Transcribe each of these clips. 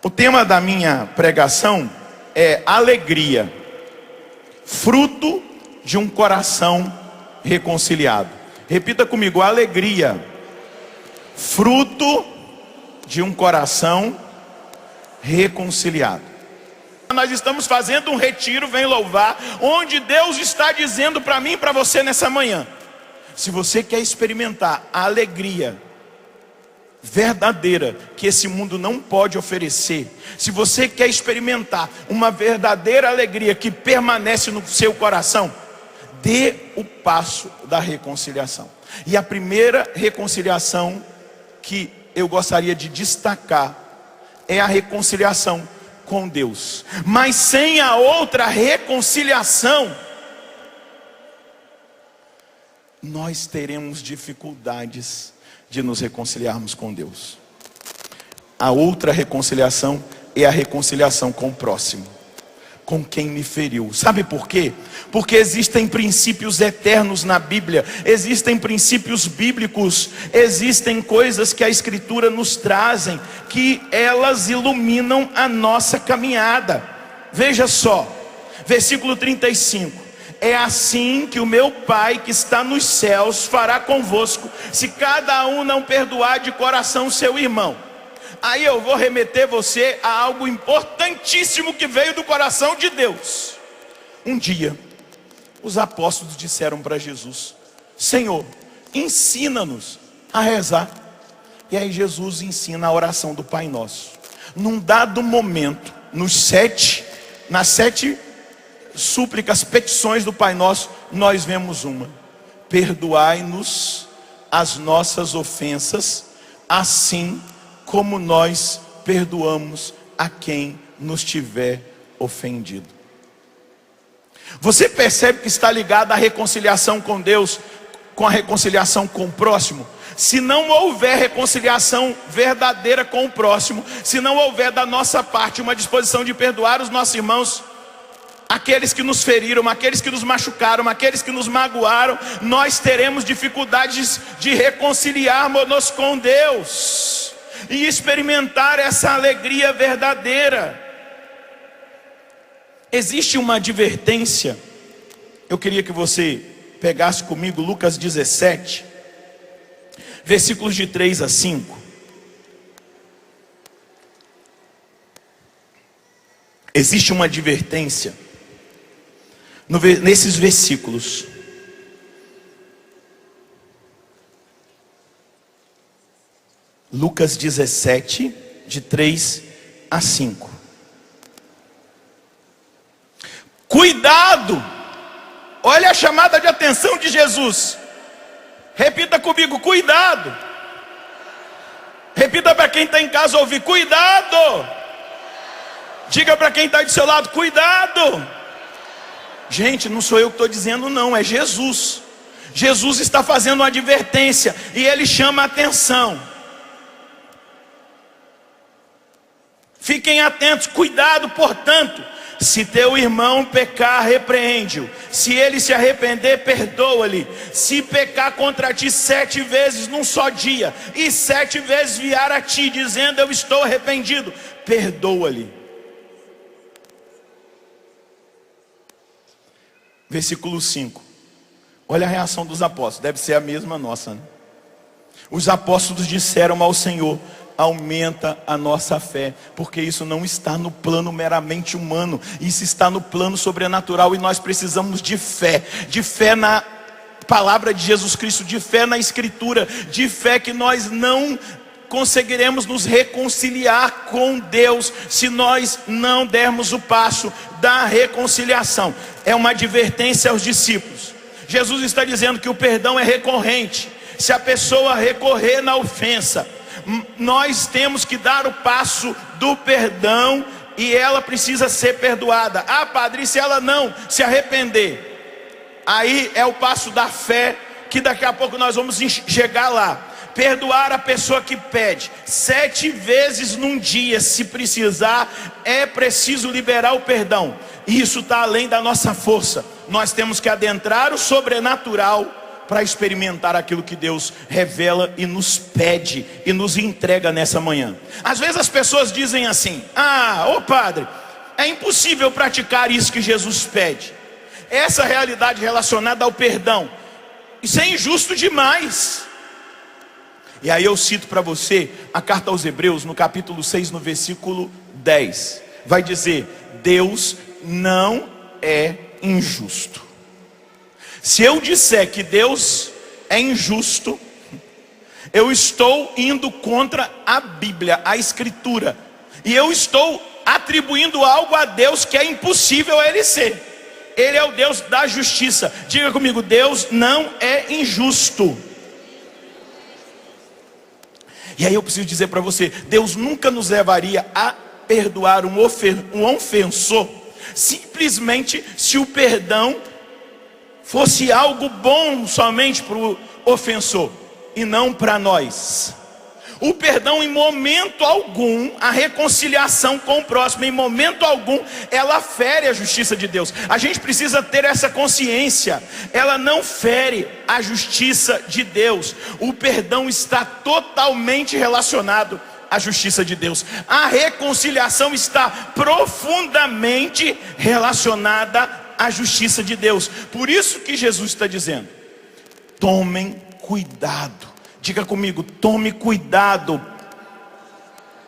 O tema da minha pregação é alegria, fruto de um coração reconciliado. Repita comigo: alegria, fruto de um coração reconciliado. Nós estamos fazendo um retiro, vem louvar, onde Deus está dizendo para mim e para você nessa manhã: se você quer experimentar a alegria verdadeira que esse mundo não pode oferecer, se você quer experimentar uma verdadeira alegria que permanece no seu coração, dê o passo da reconciliação. E a primeira reconciliação que eu gostaria de destacar é a reconciliação com Deus. Mas sem a outra reconciliação, nós teremos dificuldades de nos reconciliarmos com Deus. A outra reconciliação é a reconciliação com o próximo, com quem me feriu. Sabe por quê? Porque existem princípios eternos na Bíblia, existem princípios bíblicos, existem coisas que a Escritura nos trazem, que elas iluminam a nossa caminhada. Veja só, versículo 35. É assim que o meu Pai que está nos céus fará convosco, se cada um não perdoar de coração seu irmão. Aí eu vou remeter você a algo importantíssimo que veio do coração de Deus. Um dia, os apóstolos disseram para Jesus: Senhor, ensina-nos a rezar. E aí Jesus ensina a oração do Pai Nosso. Num dado momento, nas sete súplicas, petições do Pai Nosso, nós vemos uma: perdoai-nos as nossas ofensas, assim como nós perdoamos a quem nos tiver ofendido. Você percebe que está ligado à reconciliação com Deus, com a reconciliação com o próximo? Se não houver reconciliação verdadeira com o próximo, se não houver da nossa parte uma disposição de perdoar os nossos irmãos, aqueles que nos feriram, aqueles que nos machucaram, aqueles que nos magoaram, nós teremos dificuldades de reconciliarmos-nos com Deus e experimentar essa alegria verdadeira. Existe uma advertência. Eu queria que você pegasse comigo Lucas 17, versículos de 3 a 5. Existe uma advertência nesses versículos. Lucas 17, de 3 a 5. Cuidado! Olha a chamada de atenção de Jesus. Repita comigo: cuidado. Repita para quem está em casa ouvir: cuidado. Diga para quem está do seu lado: cuidado. Gente, não sou eu que estou dizendo não, é Jesus. Jesus está fazendo uma advertência e ele chama a atenção. Fiquem atentos, cuidado, portanto, se teu irmão pecar, repreende-o. Se ele se arrepender, perdoa-lhe. Se pecar contra ti 7 vezes num só dia, e 7 vezes vier a ti, dizendo eu estou arrependido, perdoa-lhe. Versículo 5. Olha a reação dos apóstolos. Deve ser a mesma nossa, né? Os apóstolos disseram ao Senhor: aumenta a nossa fé, porque isso não está no plano meramente humano, isso está no plano sobrenatural, e nós precisamos de fé na palavra de Jesus Cristo, de fé na Escritura, de fé que nós não conseguiremos nos reconciliar com Deus se nós não dermos o passo da reconciliação. É uma advertência aos discípulos. Jesus está dizendo que o perdão é recorrente. Se a pessoa recorrer na ofensa, nós temos que dar o passo do perdão e ela precisa ser perdoada. Ah, padre, e se ela não se arrepender? Aí é o passo da fé, que daqui a pouco nós vamos chegar lá. Perdoar a pessoa que pede 7 vezes num dia, se precisar, é preciso liberar o perdão. Isso está além da nossa força. Nós temos que adentrar o sobrenatural para experimentar aquilo que Deus revela e nos pede e nos entrega nessa manhã. Às vezes as pessoas dizem assim: ô padre, é impossível praticar isso que Jesus pede. Essa realidade relacionada ao perdão, isso é injusto demais. E aí eu cito para você a carta aos Hebreus, no capítulo 6, no versículo 10. Vai dizer: Deus não é injusto. Se eu disser que Deus é injusto, eu estou indo contra a Bíblia, a Escritura, e eu estou atribuindo algo a Deus que é impossível Ele ser. Ele é o Deus da justiça. Diga comigo: Deus não é injusto. E aí eu preciso dizer para você: Deus nunca nos levaria a perdoar um ofensor simplesmente se o perdão fosse algo bom somente para o ofensor e não para nós. O perdão, em momento algum, a reconciliação com o próximo, em momento algum, ela fere a justiça de Deus. A gente precisa ter essa consciência. Ela não fere a justiça de Deus. O perdão está totalmente relacionado à justiça de Deus. A reconciliação está profundamente relacionada à justiça de Deus. Por isso que Jesus está dizendo: tomem cuidado. Diga comigo: tome cuidado.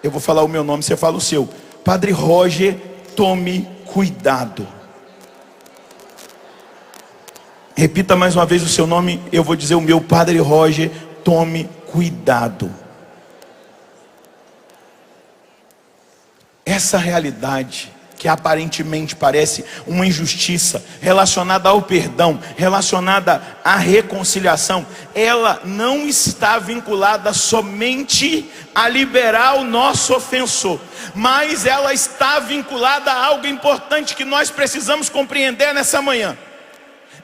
Eu vou falar o meu nome, você fala o seu. Padre Roger, tome cuidado. Repita mais uma vez o seu nome, eu vou dizer o meu. Padre Roger, tome cuidado. Essa realidade que aparentemente parece uma injustiça, relacionada ao perdão, relacionada à reconciliação, ela não está vinculada somente a liberar o nosso ofensor, mas ela está vinculada a algo importante que nós precisamos compreender nessa manhã.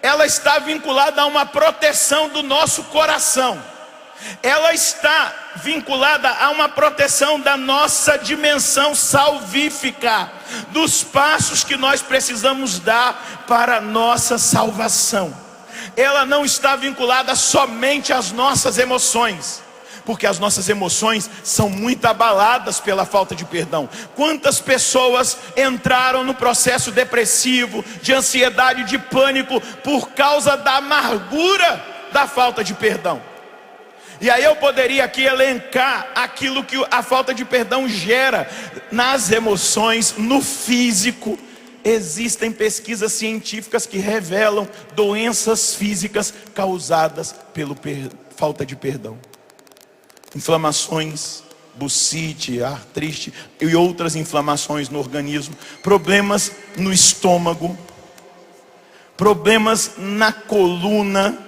Ela está vinculada a uma proteção do nosso coração. Ela está vinculada a uma proteção da nossa dimensão salvífica, dos passos que nós precisamos dar para a nossa salvação. Ela não está vinculada somente às nossas emoções, porque as nossas emoções são muito abaladas pela falta de perdão. Quantas pessoas entraram no processo depressivo, de ansiedade, de pânico, por causa da amargura da falta de perdão? E aí eu poderia aqui elencar aquilo que a falta de perdão gera nas emoções, no físico. Existem pesquisas científicas que revelam doenças físicas causadas pela falta de perdão. Inflamações, bursite, artrite e outras inflamações no organismo. Problemas no estômago, problemas na coluna.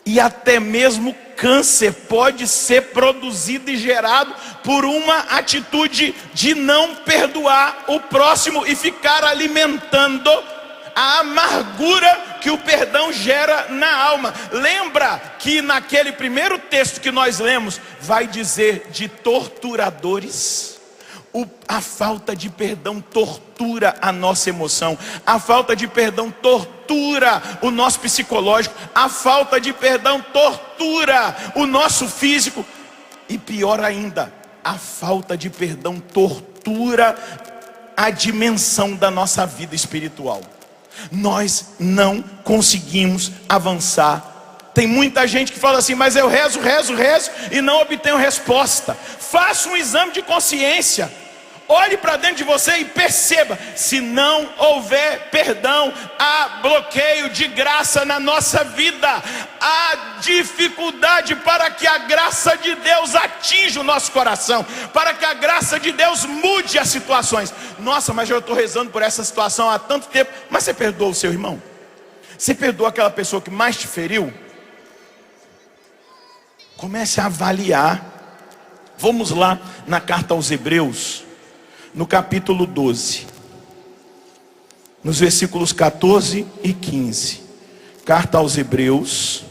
E até mesmo câncer pode ser produzido e gerado por uma atitude de não perdoar o próximo e ficar alimentando a amargura que o perdão gera na alma. Lembra que naquele primeiro texto que nós lemos, vai dizer de torturadores? A falta de perdão tortura a nossa emoção. A falta de perdão tortura o nosso psicológico. A falta de perdão tortura o nosso físico. E pior ainda, a falta de perdão tortura a dimensão da nossa vida espiritual. Nós não conseguimos avançar. Tem muita gente que fala assim: mas eu rezo e não obtenho resposta. Faça um exame de consciência. Olhe para dentro de você e perceba: se não houver perdão, há bloqueio de graça na nossa vida. Há dificuldade para que a graça de Deus atinja o nosso coração, para que a graça de Deus mude as situações. Nossa, mas eu estou rezando por essa situação há tanto tempo. Mas você perdoou o seu irmão? Você perdoou aquela pessoa que mais te feriu? Comece a avaliar. Vamos lá na carta aos Hebreus, no capítulo 12, nos versículos 14 e 15. Carta aos Hebreus,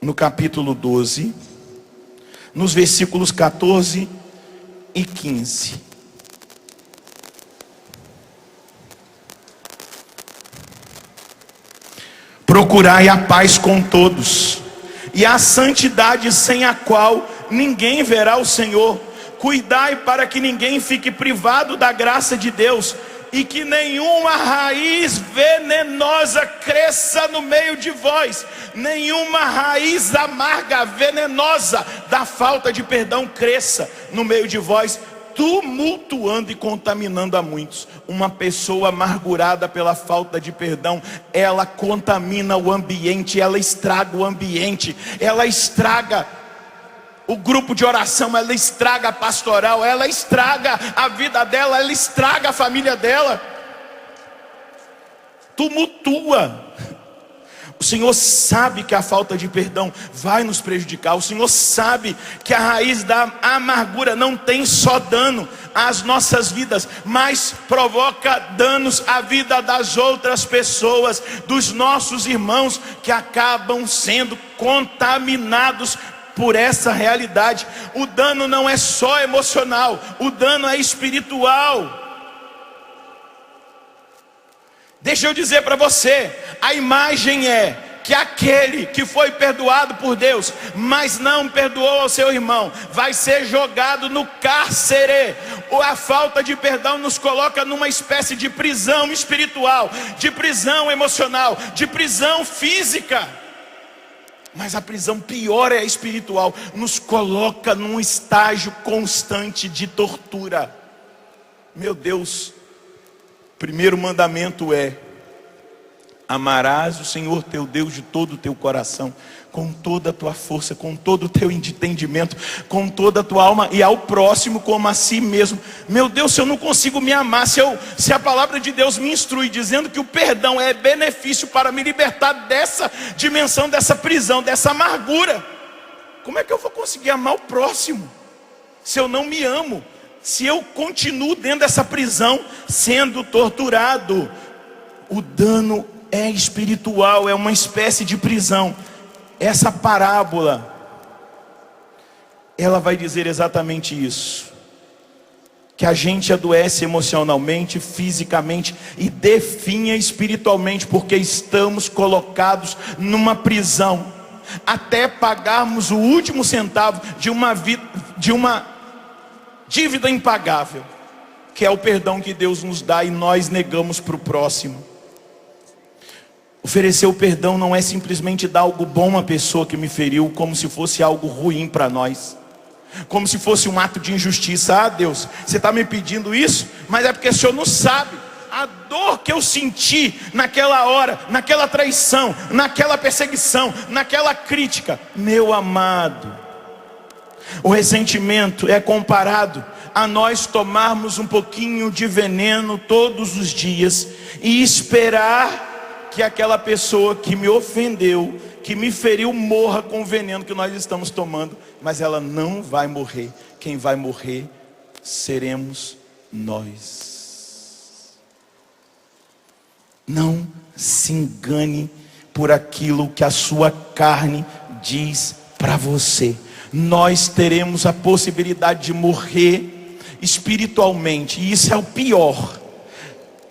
no capítulo 12, nos versículos 14 e 15. Procurai a paz com todos, e a santidade sem a qual ninguém verá o Senhor. Cuidai para que ninguém fique privado da graça de Deus, e que nenhuma raiz venenosa cresça no meio de vós. Nenhuma raiz amarga, venenosa, da falta de perdão cresça no meio de vós, tumultuando e contaminando a muitos. Uma pessoa amargurada pela falta de perdão, ela contamina o ambiente, ela estraga o ambiente, ela estraga o grupo de oração, ela estraga a pastoral, ela estraga a vida dela, ela estraga a família dela, tumultua. O Senhor sabe que a falta de perdão vai nos prejudicar. O Senhor sabe que a raiz da amargura não tem só dano às nossas vidas, mas provoca danos à vida das outras pessoas, dos nossos irmãos, que acabam sendo contaminados por essa realidade. O dano não é só emocional, o dano é espiritual. Deixa eu dizer para você, a imagem é que aquele que foi perdoado por Deus, mas não perdoou ao seu irmão, vai ser jogado no cárcere. A falta de perdão nos coloca numa espécie de prisão espiritual, de prisão emocional, de prisão física. Mas a prisão pior é a espiritual, nos coloca num estágio constante de tortura. Meu Deus, primeiro mandamento é: amarás o Senhor teu Deus de todo o teu coração, com toda a tua força, com todo o teu entendimento, com toda a tua alma, e ao próximo como a si mesmo. Meu Deus, se eu não consigo me amar, se a palavra de Deus me instrui dizendo que o perdão é benefício para me libertar dessa dimensão, dessa prisão, dessa amargura, como é que eu vou conseguir amar o próximo se eu não me amo? Se eu continuo dentro dessa prisão, sendo torturado? O dano é espiritual, é uma espécie de prisão. Essa parábola, ela vai dizer exatamente isso: que a gente adoece emocionalmente, fisicamente e definha espiritualmente, porque estamos colocados numa prisão, até pagarmos o último centavo de uma dívida impagável, que é o perdão que Deus nos dá e nós negamos para o próximo. Oferecer o perdão não é simplesmente dar algo bom à pessoa que me feriu, como se fosse algo ruim para nós, como se fosse um ato de injustiça. Ah, Deus, você está me pedindo isso, mas é porque o Senhor não sabe a dor que eu senti naquela hora, naquela traição, naquela perseguição, naquela crítica. Meu amado, o ressentimento é comparado a nós tomarmos um pouquinho de veneno todos os dias e esperar que aquela pessoa que me ofendeu, que me feriu, morra com o veneno que nós estamos tomando. Mas ela não vai morrer. Quem vai morrer seremos nós. Não se engane por aquilo que a sua carne diz para você. Nós teremos a possibilidade de morrer espiritualmente, e isso é o pior.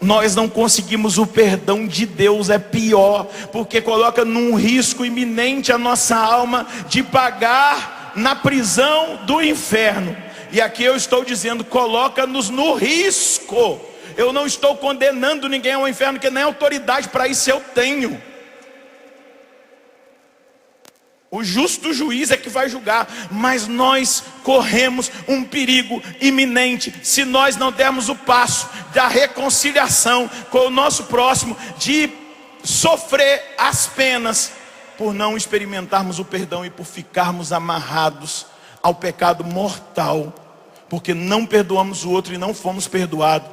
Nós não conseguimos o perdão de Deus, é pior, porque coloca num risco iminente a nossa alma de pagar na prisão do inferno. E aqui eu estou dizendo, coloca-nos no risco. Eu não estou condenando ninguém ao inferno, porque nem autoridade para isso eu tenho. O justo juiz é que vai julgar, mas nós corremos um perigo iminente se nós não dermos o passo da reconciliação com o nosso próximo, de sofrer as penas por não experimentarmos o perdão e por ficarmos amarrados ao pecado mortal, porque não perdoamos o outro e não fomos perdoados.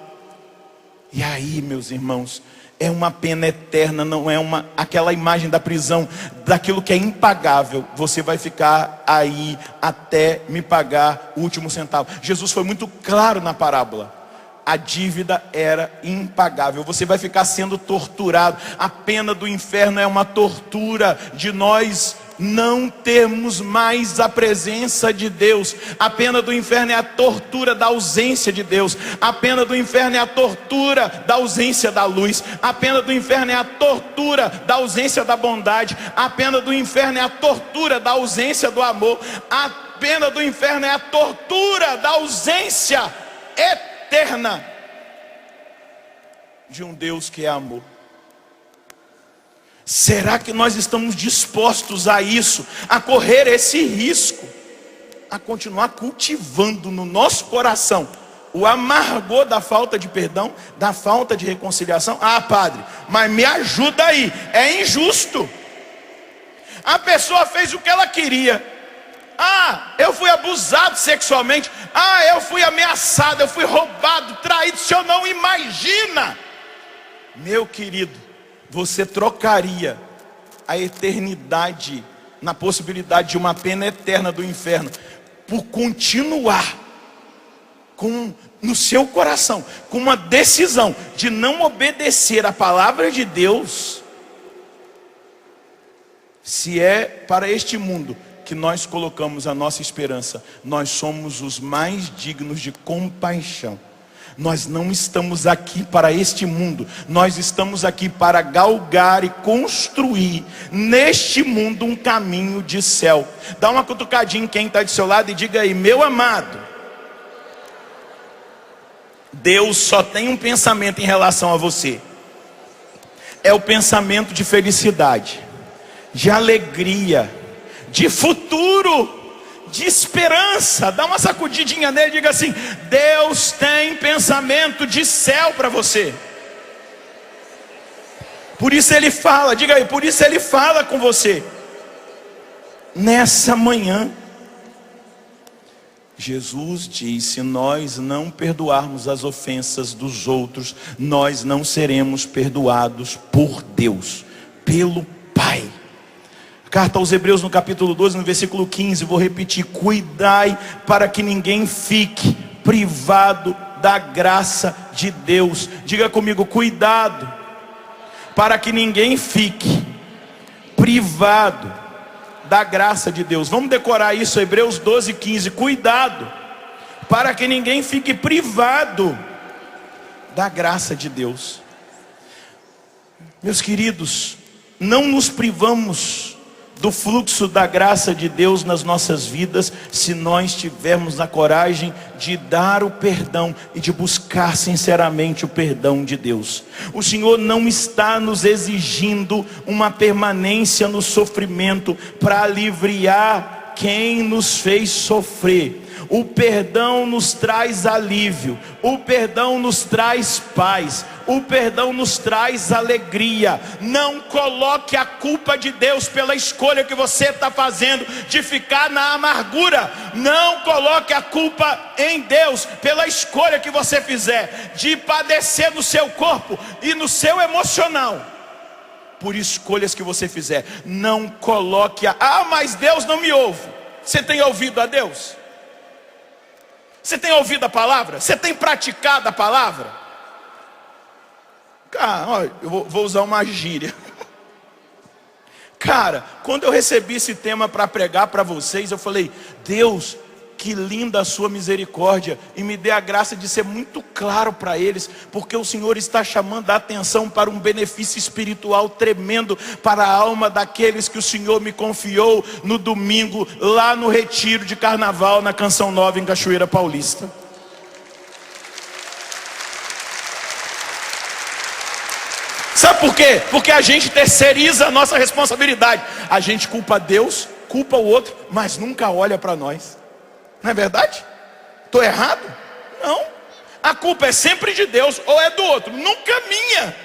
E aí, meus irmãos, é uma pena eterna, não é aquela imagem da prisão, daquilo que é impagável. Você vai ficar aí até me pagar o último centavo. Jesus foi muito claro na parábola. A dívida era impagável. Você vai ficar sendo torturado. A pena do inferno é uma tortura de nós não termos mais a presença de Deus. A pena do inferno é a tortura da ausência de Deus. A pena do inferno é a tortura da ausência da luz. A pena do inferno é a tortura da ausência da bondade. A pena do inferno é a tortura da ausência do amor. A pena do inferno é a tortura da ausência eterna de um Deus que é amor. Será que nós estamos dispostos a isso, a correr esse risco, a continuar cultivando no nosso coração o amargor da falta de perdão, da falta de reconciliação? Ah, padre, mas me ajuda aí, é injusto. A pessoa fez o que ela queria. Ah, eu fui abusado sexualmente. Ah, eu fui ameaçado, eu fui roubado, traído. O senhor não imagina. Meu querido, você trocaria a eternidade na possibilidade de uma pena eterna do inferno por continuar no seu coração com uma decisão de não obedecer a palavra de Deus? Se é para este mundo que nós colocamos a nossa esperança, nós somos os mais dignos de compaixão. Nós não estamos aqui para este mundo, nós estamos aqui para galgar e construir neste mundo um caminho de céu. Dá uma cutucadinha em quem está do seu lado e diga aí: meu amado, Deus só tem um pensamento em relação a você. É o pensamento de felicidade, de alegria, de futuro, de esperança. Dá uma sacudidinha nele e diga assim: Deus tem pensamento de céu para você. Por isso ele fala, diga aí, por isso ele fala com você nessa manhã. Jesus diz: se nós não perdoarmos as ofensas dos outros, nós não seremos perdoados por Deus, pelo Pai. Carta aos Hebreus, no capítulo 12, no versículo 15, vou repetir: cuidai para que ninguém fique privado da graça de Deus. Diga comigo: cuidado para que ninguém fique privado da graça de Deus. Vamos decorar isso, Hebreus 12, 15. Cuidado para que ninguém fique privado da graça de Deus. Meus queridos, não nos privamos do fluxo da graça de Deus nas nossas vidas se nós tivermos a coragem de dar o perdão e de buscar sinceramente o perdão de Deus. O Senhor não está nos exigindo uma permanência no sofrimento para aliviar quem nos fez sofrer. O perdão nos traz alívio, o perdão nos traz paz, o perdão nos traz alegria. Não coloque a culpa de Deus pela escolha que você está fazendo de ficar na amargura. Não coloque a culpa em Deus pela escolha que você fizer de padecer no seu corpo e no seu emocional, por escolhas que você fizer. Não coloque mas Deus não me ouve. Você tem ouvido a Deus? Você tem ouvido a palavra? Você tem praticado a palavra? Cara, olha, eu vou usar uma gíria. Cara, quando eu recebi esse tema para pregar para vocês, eu falei: Deus, que linda a sua misericórdia, e me dê a graça de ser muito claro para eles, porque o Senhor está chamando a atenção para um benefício espiritual tremendo para a alma daqueles que o Senhor me confiou no domingo, lá no retiro de carnaval, na Canção Nova, em Cachoeira Paulista. Sabe por quê? Porque a gente terceiriza a nossa responsabilidade. A gente culpa Deus, culpa o outro, mas nunca olha para nós. Não é verdade? Estou errado? Não. A culpa é sempre de Deus ou é do outro, nunca minha.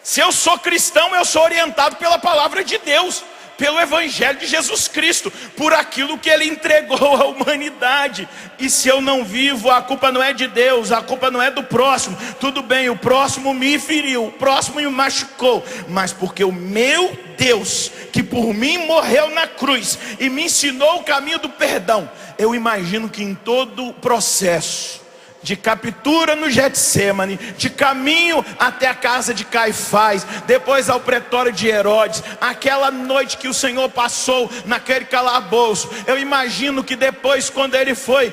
Se eu sou cristão, eu sou orientado pela palavra de Deus, pelo Evangelho de Jesus Cristo, por aquilo que Ele entregou à humanidade. E se eu não vivo, a culpa não é de Deus, a culpa não é do próximo. Tudo bem, o próximo me feriu, o próximo me machucou, mas porque o meu Deus, que por mim morreu na cruz e me ensinou o caminho do perdão, eu imagino que em todo o processo de captura no Getsêmani, de caminho até a casa de Caifás, depois ao pretório de Herodes, aquela noite que o Senhor passou naquele calabouço. Eu imagino que depois, quando ele foi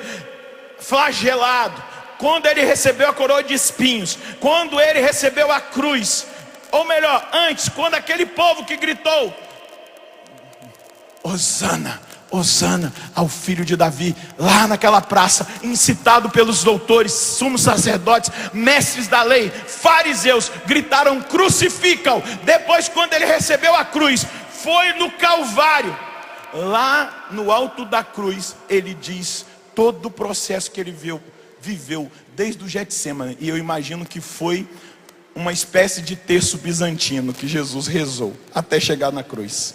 flagelado, quando ele recebeu a coroa de espinhos, quando ele recebeu a cruz, ou melhor, antes, quando aquele povo que gritou: Hosana, Hosana ao filho de Davi, lá naquela praça, incitado pelos doutores, sumos sacerdotes, mestres da lei, fariseus, gritaram: crucificam. Depois, quando ele recebeu a cruz, foi no Calvário, lá no alto da cruz, ele diz todo o processo que ele viveu desde o Getsêmani. E eu imagino que foi uma espécie de terço bizantino que Jesus rezou até chegar na cruz.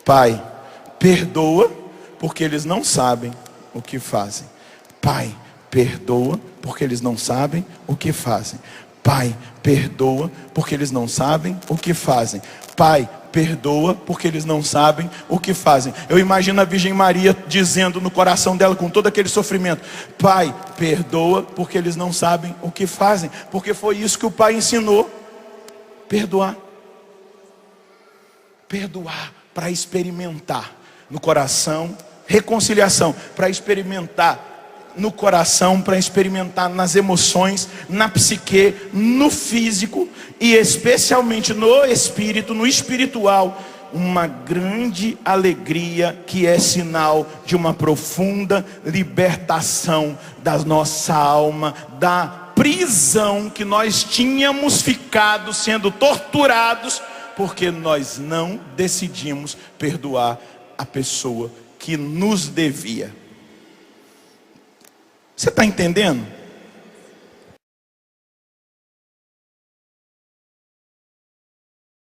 Pai, perdoa, porque eles não sabem o que fazem. Pai, perdoa, porque eles não sabem o que fazem. Pai, perdoa, porque eles não sabem o que fazem. Pai, perdoa, porque eles não sabem o que fazem. Eu imagino a Virgem Maria dizendo no coração dela, com todo aquele sofrimento: Pai, perdoa, porque eles não sabem o que fazem. Porque foi isso que o Pai ensinou: perdoar. Perdoar para experimentar no coração reconciliação, para experimentar no coração, para experimentar nas emoções, na psique, no físico e especialmente no espírito, no espiritual, uma grande alegria que é sinal de uma profunda libertação da nossa alma, da prisão que nós tínhamos ficado sendo torturados, porque nós não decidimos perdoar a pessoa que nos devia. Você está entendendo?